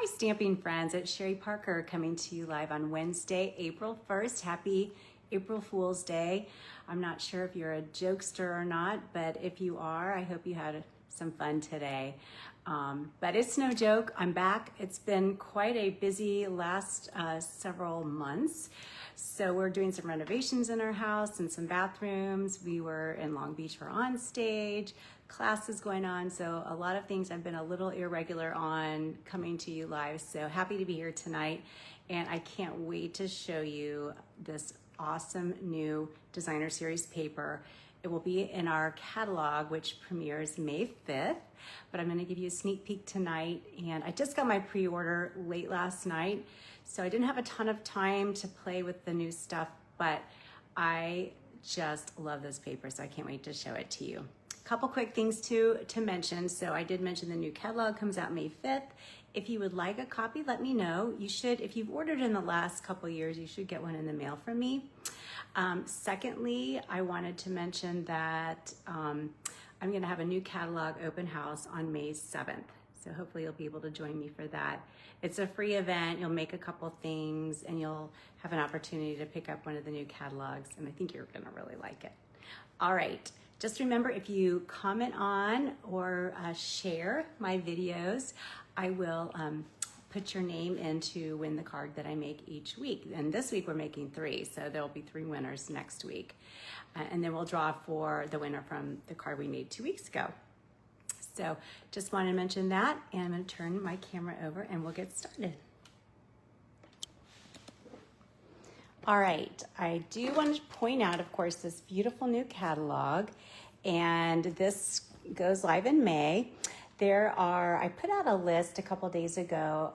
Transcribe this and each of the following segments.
Hi, stamping friends. It's Sherry Parker coming to you live on Wednesday, April 1st. Happy April Fool's Day. I'm not sure if you're a jokester or not, but if you are, I hope you had some fun today. But it's no joke. I'm back. It's been quite a busy last several months. So we're doing some renovations in our house and some bathrooms. We were in Long Beach for On Stage, classes going on. So a lot of things I've been a little irregular on coming to you live. So happy to be here tonight. And I can't wait to show you this awesome new designer series paper. It will be in our catalog, which premieres May 5th, but I'm gonna give you a sneak peek tonight. And I just got my pre-order late last night, so I didn't have a ton of time to play with the new stuff, but I just love this paper, so I can't wait to show it to you. A couple quick things to mention. So I did mention the new catalog comes out May 5th. If you would like a copy, let me know. You should, if you've ordered in the last couple years, you should get one in the mail from me. Secondly, I wanted to mention that I'm gonna have a new catalog open house on May 7th. So hopefully you'll be able to join me for that. It's a free event. You'll make a couple things and you'll have an opportunity to pick up one of the new catalogs, and I think you're gonna really like it. All right, just remember, if you comment on or share my videos, I will put your name in to win the card that I make each week. And this week we're making 3, so there'll be 3 winners next week. And then we'll draw for the winner from the card we made 2 weeks ago. So just wanted to mention that, and I'm gonna turn my camera over and we'll get started. All right, I do want to point out, of course, this beautiful new catalog, and this goes live in May. I put out a list a couple days ago.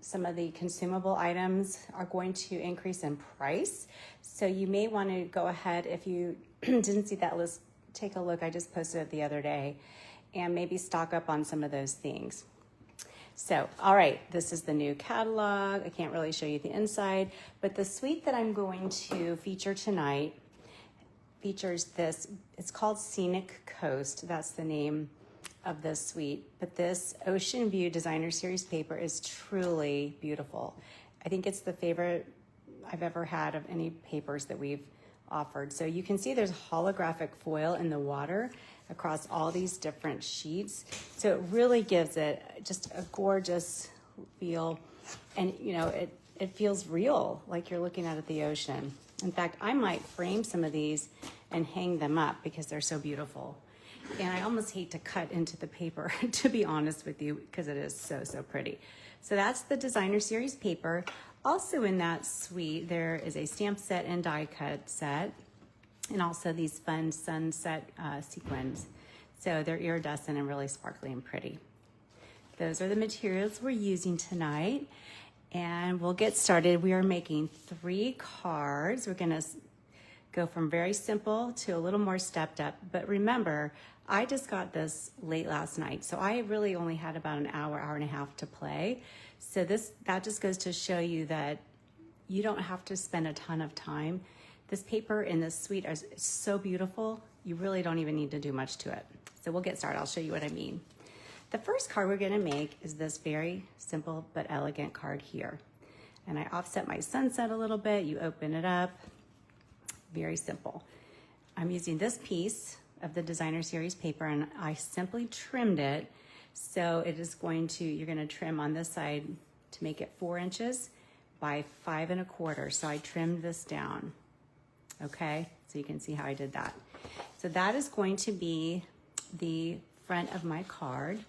Some of the consumable items are going to increase in price. So you may want to go ahead, if you didn't see that list, take a look. I just posted it the other day, and maybe stock up on some of those things. So, all right, this is the new catalog. I can't really show you the inside, but the suite that I'm going to feature tonight features this. It's called Scenic Coast. That's the name of this suite, but this Ocean View Designer Series paper is truly beautiful. I think it's the favorite I've ever had of any papers that we've offered. So you can see there's holographic foil in the water across all these different sheets. So it really gives it just a gorgeous feel, and you know, it feels real, like you're looking out at the ocean. In fact, I might frame some of these and hang them up because they're so beautiful. And I almost hate to cut into the paper, to be honest with you, because it is so, so pretty. So that's the designer series paper. Also in that suite, there is a stamp set and die cut set, and also these fun sunset sequins. So they're iridescent and really sparkly and pretty. Those are the materials we're using tonight, and we'll get started. We are making 3 cards. We're gonna go from very simple to a little more stepped up. But remember, I just got this late last night, so I really only had about an hour and a half to play. So that just goes to show you that you don't have to spend a ton of time. This paper in this suite is so beautiful, you really don't even need to do much to it. So we'll get started. I'll show you what I mean. The first card we're gonna make is this very simple but elegant card here. And I offset my sunset a little bit. You open it up. Very simple. I'm using this piece of the designer series paper, and I simply trimmed it. So it is you're gonna trim on this side to make it 4 inches by 5 1/4. So I trimmed this down, okay? So you can see how I did that. So that is going to be the front of my card.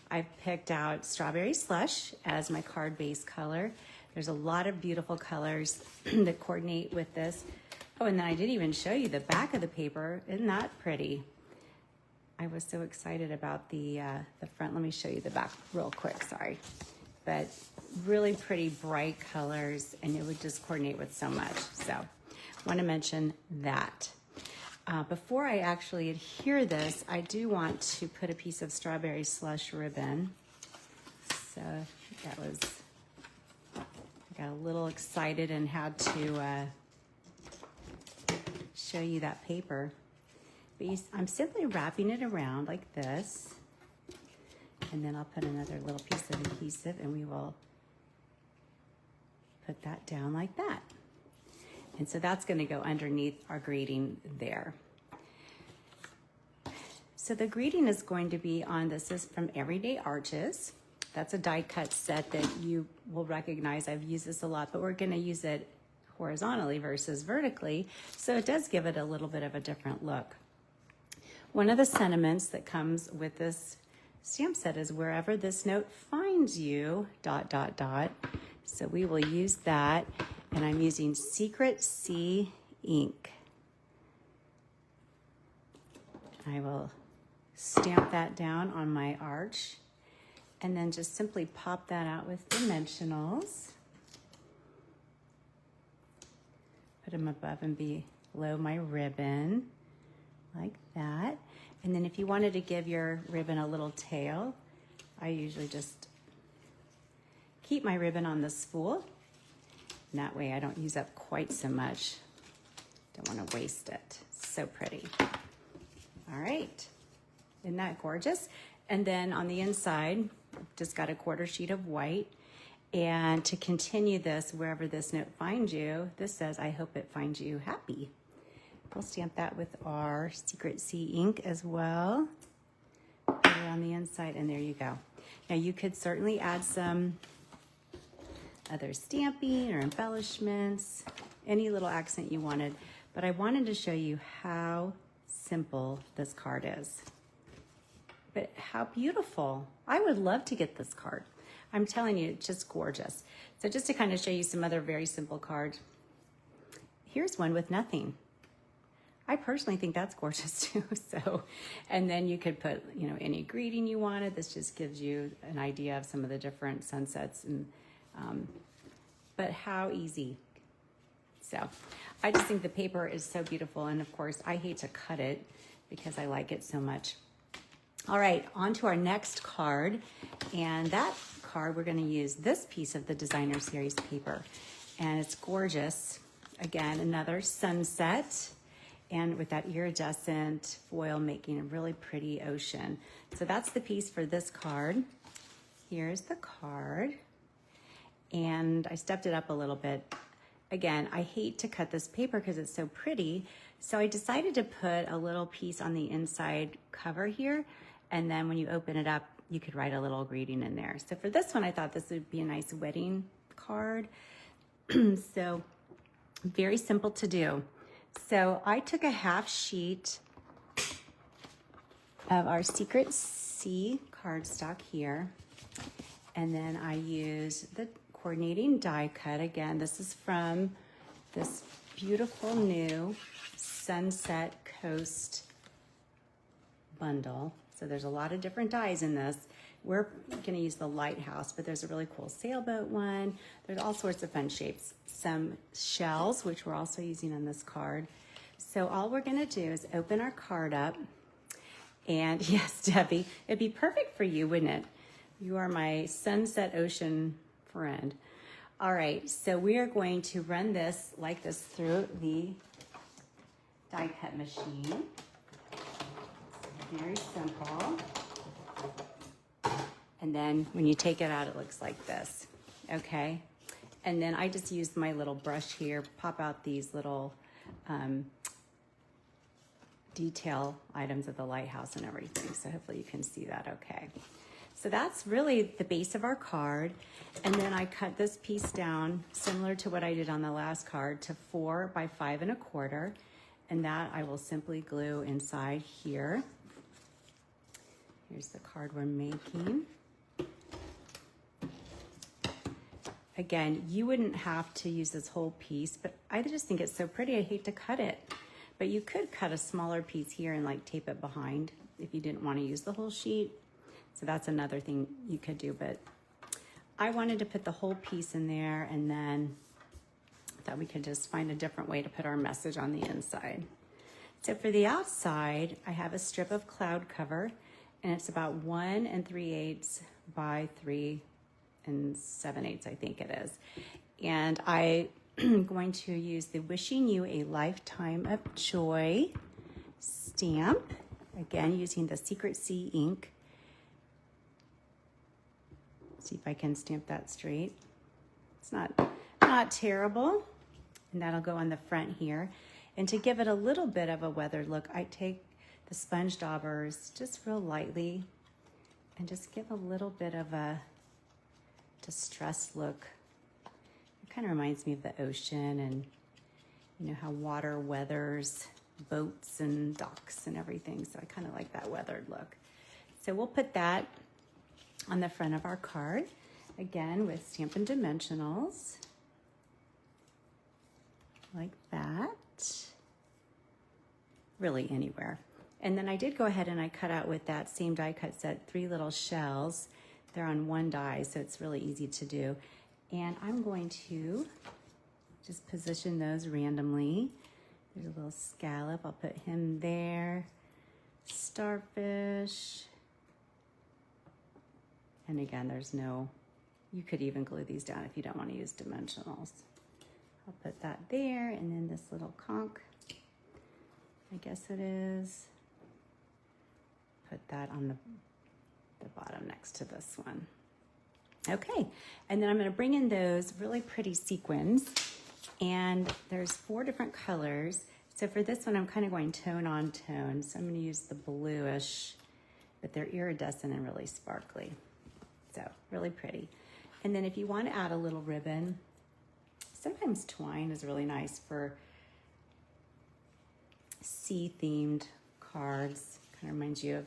I've picked out Strawberry Slush as my card base color. There's a lot of beautiful colors that coordinate with this. Oh, and then I didn't even show you the back of the paper. Isn't that pretty? I was so excited about the front. Let me show you the back real quick, sorry. But really pretty bright colors, and it would just coordinate with so much. So I want to mention that. Before I actually adhere this, I do want to put a piece of Strawberry Slush ribbon. So I got a little excited and had to show you that paper. But I'm simply wrapping it around like this, And then I'll put another little piece of adhesive and we will put that down like that. And so that's going to go underneath our greeting there. So the greeting is going to be on, this is from Everyday Arches. That's a die cut set that you will recognize. I've used this a lot, but we're going to use it horizontally versus vertically. So it does give it a little bit of a different look. One of the sentiments that comes with this stamp set is wherever this note finds you, ... So we will use that, and I'm using Secret Sea ink. I will stamp that down on my arch and then just simply pop that out with dimensionals. Put them above and below my ribbon like that. And then if you wanted to give your ribbon a little tail, I usually just keep my ribbon on the spool. And that way I don't use up quite so much. Don't want to waste it. So pretty. All right. Isn't that gorgeous? And then on the inside, just got a 1/4 sheet of white. And to continue this, wherever this note finds you, this says, I hope it finds you happy. We'll stamp that with our Secret Sea ink as well. Put it on the inside, and there you go. Now you could certainly add some other stamping or embellishments, any little accent you wanted, but I wanted to show you how simple this card is. But how beautiful. I would love to get this card. I'm telling you, it's just gorgeous. So just to kind of show you some other very simple cards, here's one with nothing. I personally think that's gorgeous too. So, and then you could put, you know, any greeting you wanted. This just gives you an idea of some of the different sunsets and but how easy. So I just think the paper is so beautiful, and of course I hate to cut it because I like it so much. All right, on to our next card, and that card we're going to use this piece of the Designer Series paper, and it's gorgeous. Again, another sunset, and with that iridescent foil making a really pretty ocean. So that's the piece for this card. Here's the card. And I stepped it up a little bit. Again, I hate to cut this paper because it's so pretty. So I decided to put a little piece on the inside cover here. And then when you open it up, you could write a little greeting in there. So for this one, I thought this would be a nice wedding card. So very simple to do. So I took a 1/2 sheet of our Secret Sea cardstock here. And then I use the coordinating die cut. Again, this is from this beautiful new Sunset Coast bundle. So there's a lot of different dies in this. We're gonna use the lighthouse, but there's a really cool sailboat one. There's all sorts of fun shapes. Some shells, which we're also using on this card. So all we're gonna do is open our card up. And yes, Debbie, it'd be perfect for you, wouldn't it? You are my sunset ocean friend. All right, so we are going to run this like this through the die cut machine. Very simple. And then when you take it out, it looks like this, okay? And then I just used my little brush here, pop out these little detail items of the lighthouse and everything. So hopefully you can see that okay. So that's really the base of our card. And then I cut this piece down, similar to what I did on the last card, to 4 by 5 1/4. And that I will simply glue inside here. Here's the card we're making. Again, you wouldn't have to use this whole piece, but I just think it's so pretty, I hate to cut it. But you could cut a smaller piece here and like tape it behind if you didn't want to use the whole sheet. So that's another thing you could do, but I wanted to put the whole piece in there, and then thought we could just find a different way to put our message on the inside. So for the outside, I have a strip of cloud cover, and it's about 1 3/8 by 3 7/8, I think it is. And I'm going to use the Wishing You a Lifetime of Joy stamp, again using the Secret Sea ink. See if I can stamp that straight. It's not terrible. And that'll go on the front here. And to give it a little bit of a weathered look, I take the sponge daubers just real lightly and just give a little bit of a distressed look. It kind of reminds me of the ocean and you know how water weathers boats and docks and everything. So I kind of like that weathered look. So we'll put that on the front of our card, again with Stampin' Dimensionals, like that, really anywhere. And then I did go ahead and I cut out with that same die cut set 3 little shells. They're on one die, so it's really easy to do. And I'm going to just position those randomly. There's a little scallop, I'll put him there, starfish. And again, there's no, you could even glue these down if you don't want to use dimensionals. I'll put that there, and then this little conch, I guess it is. Put that on the bottom next to this one. Okay, and then I'm going to bring in those really pretty sequins, and there's 4 different colors. So for this one, I'm kind of going tone on tone. So I'm going to use the bluish, but they're iridescent and really sparkly. So really pretty. And then if you want to add a little ribbon, sometimes twine is really nice for sea-themed cards. Kind of reminds you of,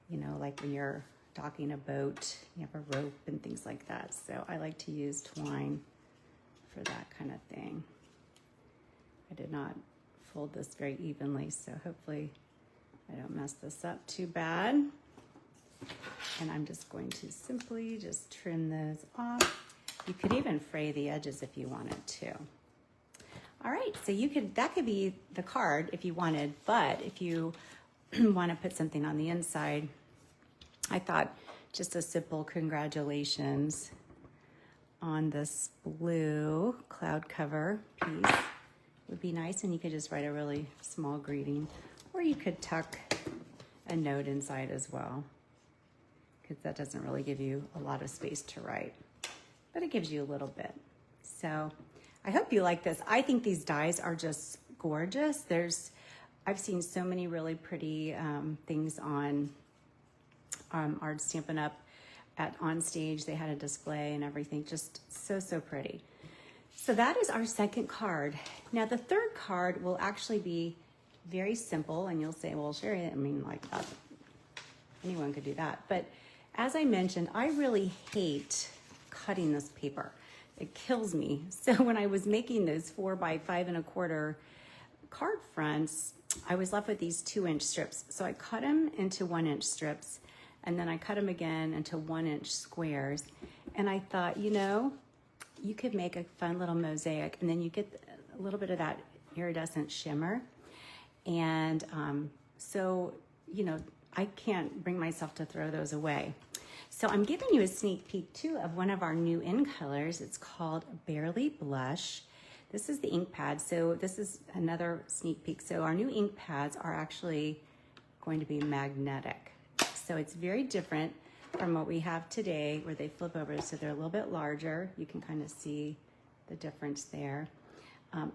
you know, like when you're docking a boat, you have a rope and things like that. So I like to use twine for that kind of thing. I did not fold this very evenly, so hopefully I don't mess this up too bad. And I'm just going to simply just trim those off. You could even fray the edges if you wanted to. All right, so that could be the card if you wanted, but if you want to put something on the inside, I thought just a simple congratulations on this blue cloud cover piece would be nice, and you could just write a really small greeting, or you could tuck a note inside as well, because that doesn't really give you a lot of space to write, but it gives you a little bit. So I hope you like this. I think these dies are just gorgeous. I've seen so many really pretty things on our Stampin' Up! On stage. They had a display and everything, just so pretty. So that is our second card. Now the third card will actually be very simple, and you'll say, well, Sherry, I mean, like that, anyone could do that. But as I mentioned, I really hate cutting this paper. It kills me. So when I was making those 4 by 5 1/4 card fronts, I was left with these 2-inch strips. So I cut them into 1-inch strips, and then I cut them again into 1-inch squares. And I thought, you know, you could make a fun little mosaic, and then you get a little bit of that iridescent shimmer. And so, you know, I can't bring myself to throw those away. So I'm giving you a sneak peek too of one of our new in colors. It's called Barely Blush. This is the ink pad. So this is another sneak peek. So our new ink pads are actually going to be magnetic. So it's very different from what we have today, where they flip over. So they're a little bit larger. You can kind of see the difference there.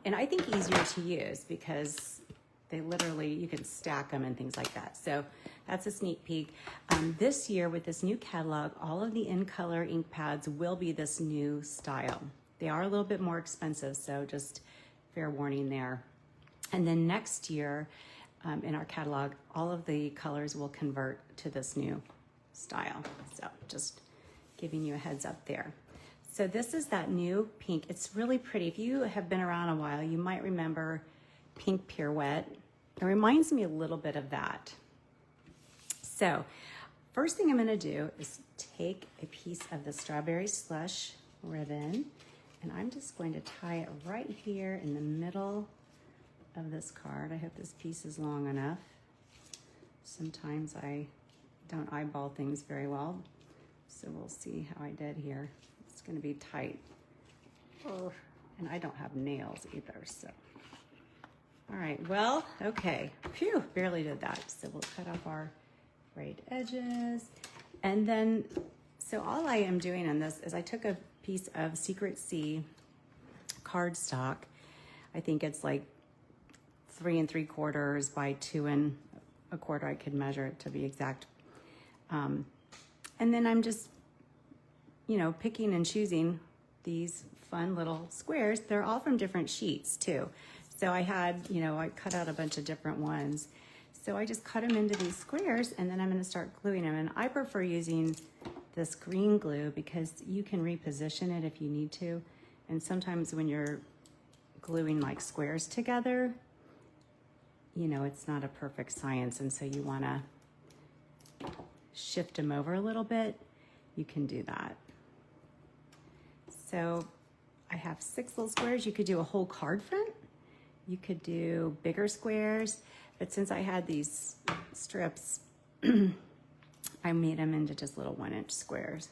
And I think easier to use because they literally, you can stack them and things like that. So that's a sneak peek. This year with this new catalog, all of the in color ink pads will be this new style. They are a little bit more expensive, so just fair warning there. And then next year in our catalog, all of the colors will convert to this new style. So just giving you a heads up there. So this is that new pink. It's really pretty. If you have been around a while, you might remember Pink Pirouette. It reminds me a little bit of that. So first thing I'm going to do is take a piece of the Strawberry Slush ribbon, and I'm just going to tie it right here in the middle of this card. I hope this piece is long enough. Sometimes I don't eyeball things very well, so we'll see how I did here. It's going to be tight. Oh, and I don't have nails either, so. All right, well, okay. Phew, barely did that. So we'll cut off our frayed edges. And then So all I am doing on this is I took a piece of Secret Sea cardstock. I think it's like 3 3/4 by 2 1/4. I could measure it to be exact. And then I'm just, picking and choosing these fun little squares. They're all from different sheets too. So I had, I cut out a bunch of different ones. So I just cut them into these squares, and then I'm going to start gluing them. And I prefer using this green glue because you can reposition it if you need to. And sometimes when you're gluing like squares together, it's not a perfect science. And so you want to shift them over a little bit. You can do that. So I have 6 little squares. You could do a whole card front. You could do bigger squares. But since I had these strips, I made them into just little 1-inch squares.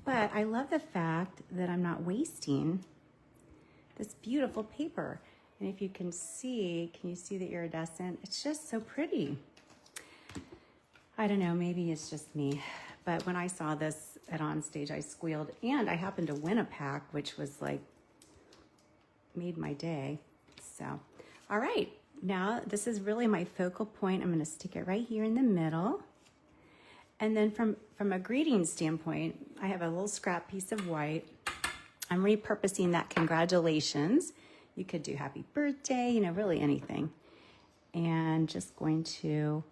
But I love the fact that I'm not wasting this beautiful paper. And if you can you see the iridescent? It's just so pretty. I don't know, maybe it's just me. But when I saw this at Onstage, I squealed. And I happened to win a pack, which was like, made my day. So, all right. Now, this is really my focal point. I'm going to stick it right here in the middle. And then from a greeting standpoint, I have a little scrap piece of white. I'm repurposing that congratulations. You could do happy birthday, really anything. And just going to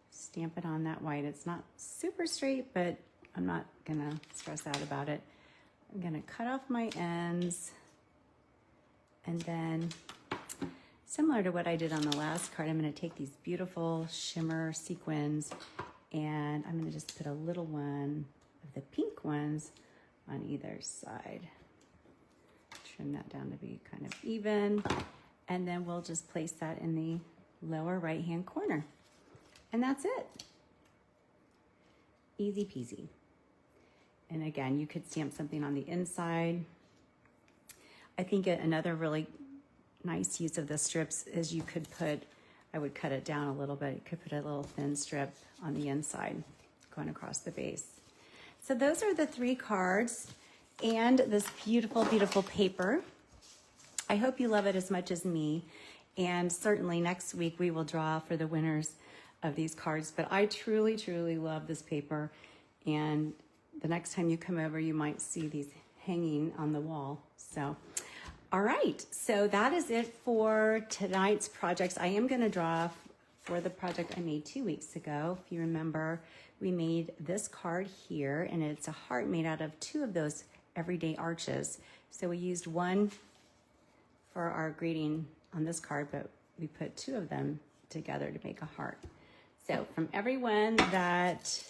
stamp it on that white. It's not super straight, but I'm not going to stress out about it. I'm going to cut off my ends. And then, similar to what I did on the last card, I'm going to take these beautiful shimmer sequins, and I'm going to just put a little one of the pink ones on either side. Trim that down to be kind of even. And then we'll just place that in the lower right-hand corner. And that's it. Easy peasy. And again, you could stamp something on the inside. I think another really nice use of the strips is you could I would cut it down a little bit. You could put a little thin strip on the inside going across the base. So those are the 3 cards and this beautiful, beautiful paper. I hope you love it as much as me. And certainly next week we will draw for the winners of these cards. But I truly, truly love this paper. And the next time you come over, you might see these hanging on the wall. So, all right. So that is it for tonight's projects. I am going to draw for the project I made 2 weeks ago. If you remember, we made this card here, and it's a heart made out of 2 of those everyday arches. So we used one for our greeting on this card, but we put 2 of them together to make a heart. So from everyone that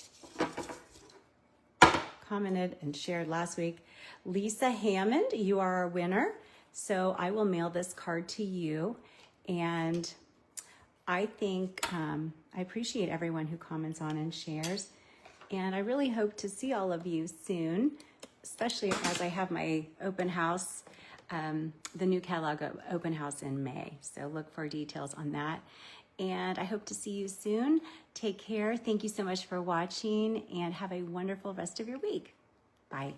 commented and shared last week, Lisa Hammond, you are our winner. So I will mail this card to you. And I think I appreciate everyone who comments on and shares. And I really hope to see all of you soon, especially as I have my open house, the new catalog open house in May. So look for details on that. And I hope to see you soon. Take care. Thank you so much for watching, and have a wonderful rest of your week. Bye.